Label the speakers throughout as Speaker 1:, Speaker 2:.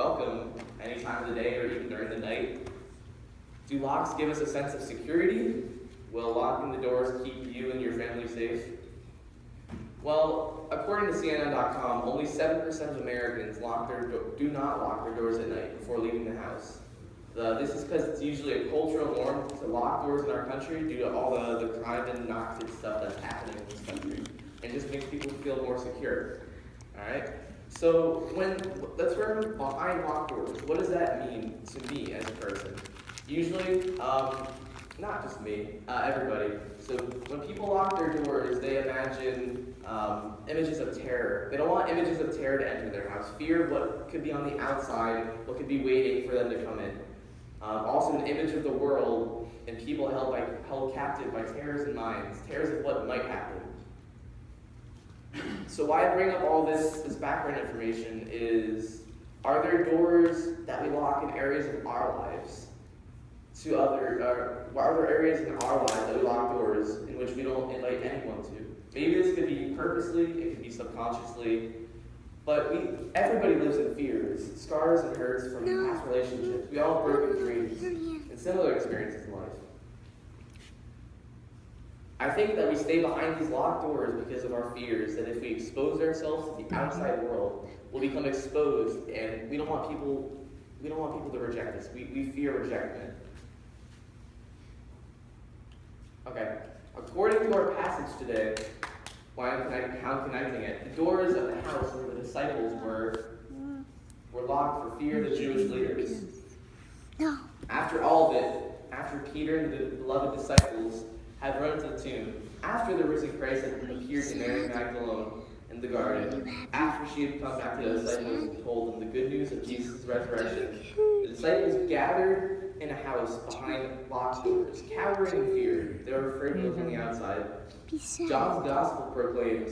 Speaker 1: welcome any time of the day or even during the night? Do locks give us a sense of security? Will locking the doors keep you and your family safe? Well, according to CNN.com, only 7% of Americans do not lock their doors at night before leaving the house. This is because it's usually a cultural norm to lock doors in our country due to all the crime and narcotic stuff that's happening in this country. It just makes people feel more secure. Alright? So let's run behind locked doors. What does that mean to me as a person? Usually, not just me, everybody. So when people lock their doors, they imagine images of terror. They don't want images of terror to enter their house. Fear of what could be on the outside, what could be waiting for them to come in. Also an image of the world and people held captive by terrors in minds, terrors of what might happen. So why I bring up all this background information is, are there doors that we lock in areas of our lives? Are there areas in our lives that we lock doors in which we don't invite anyone to? Maybe this could be purposely, it could be subconsciously, but everybody lives in fears, scars and hurts from past relationships. We all have broken dreams and similar experiences in life. I think that we stay behind these locked doors because of our fears that if we expose ourselves to the outside world, we'll become exposed, and we don't want people to reject us. We fear rejection. Okay. According to our passage today, how connecting it, the doors of the house where the disciples were locked for fear of the Jewish leaders.
Speaker 2: No.
Speaker 1: After all of it, after Peter and the beloved disciples had run to the tomb, after the risen Christ had appeared to Mary Magdalene in the garden, after she had come back to the disciples and told them the good news of Jesus' resurrection, the disciples gathered in a house behind locked doors, cowering in fear. They were afraid of those on the outside. John's gospel proclaims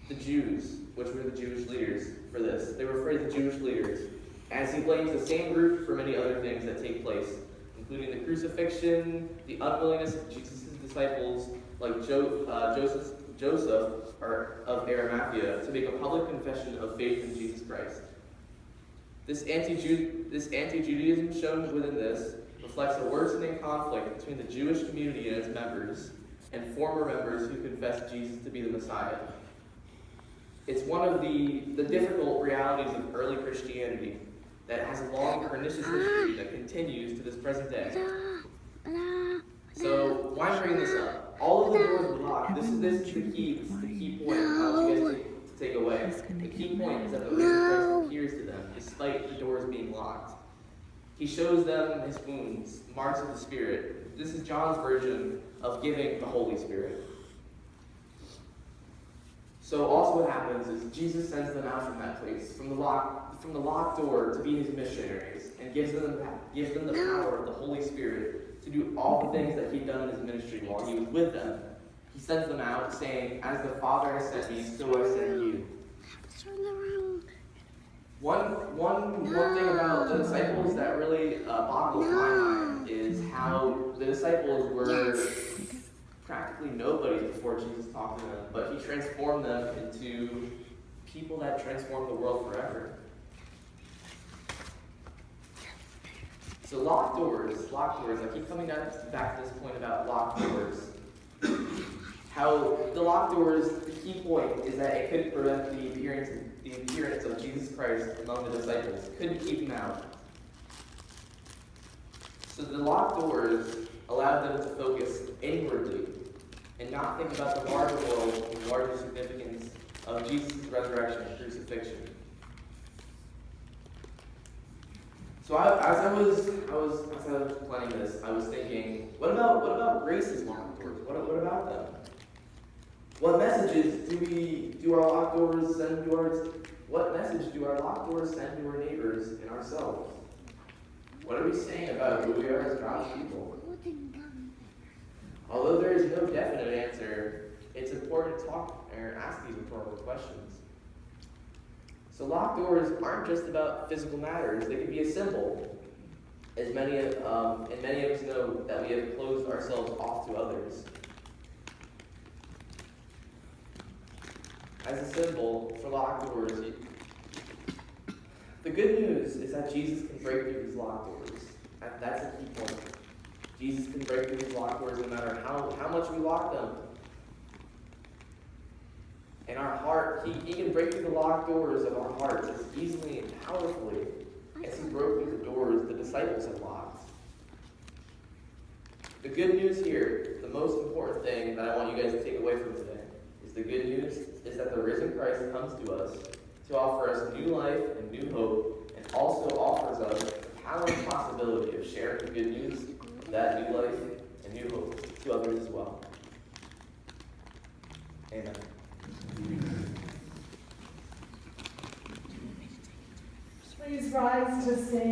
Speaker 1: the Jews, which were the Jewish leaders for this. They were afraid of the Jewish leaders, as he blames the same group for many other things that take place, including the crucifixion, the unwillingness of Jesus' disciples, like Joseph of Arimathea, to make a public confession of faith in Jesus Christ. This anti-Judaism shown within this reflects a worsening conflict between the Jewish community and its members and former members who confess Jesus to be the Messiah. It's one of the difficult realities of early Christianity that has a long, pernicious history that continues to this present day. So, why am I bringing this up? All of the doors were locked. This is the key point I want you guys to take away. The key point is that the risen Christ appears to them, despite the doors being locked. He shows them his wounds, marks of the Spirit. This is John's version of giving the Holy Spirit. So also what happens is Jesus sends them out from that place, from the locked door, to be his missionaries, and gives them the power of the Holy Spirit to do all the things that he'd done in his ministry while he was with them. He sends them out saying, "As the Father has sent me, so I send you." One thing about the disciples that really boggles my mind is how the disciples were practically nobody before Jesus talked to them, but he transformed them into people that transform the world forever. So locked doors. I keep coming back to this point about locked doors. How the locked doors, the key point is that it couldn't prevent the appearance of Jesus Christ among the disciples. It couldn't keep him out. So the locked doors allowed them to focus inwardly and not think about the larger world and the larger significance of Jesus' resurrection and crucifixion. So as I was planning this, I was thinking, what about Grace's locked doors? What about them? What messages do our locked doors send to what message do our locked doors send to our neighbors and ourselves? What are we saying about who we are as God's people? Although there is no definite answer, it's important to talk or ask these rhetorical questions. So locked doors aren't just about physical matters. They can be a symbol. And many of us know that we have closed ourselves off to others. As a symbol for locked doors, The good news is that Jesus can break through these locked doors. And that's a key point. Jesus can break through these locked doors no matter how much we lock them. In our heart, he can break through the locked doors of our hearts as easily and powerfully as he broke through the doors the disciples had locked. The good news here, the most important thing that I want you guys to take away from today, is the good news is that the risen Christ comes to us to offer us new life and new hope, and also offers us the power and possibility of sharing the good news of that new life and new hope to others as well. Amen.
Speaker 2: Please rise to sing.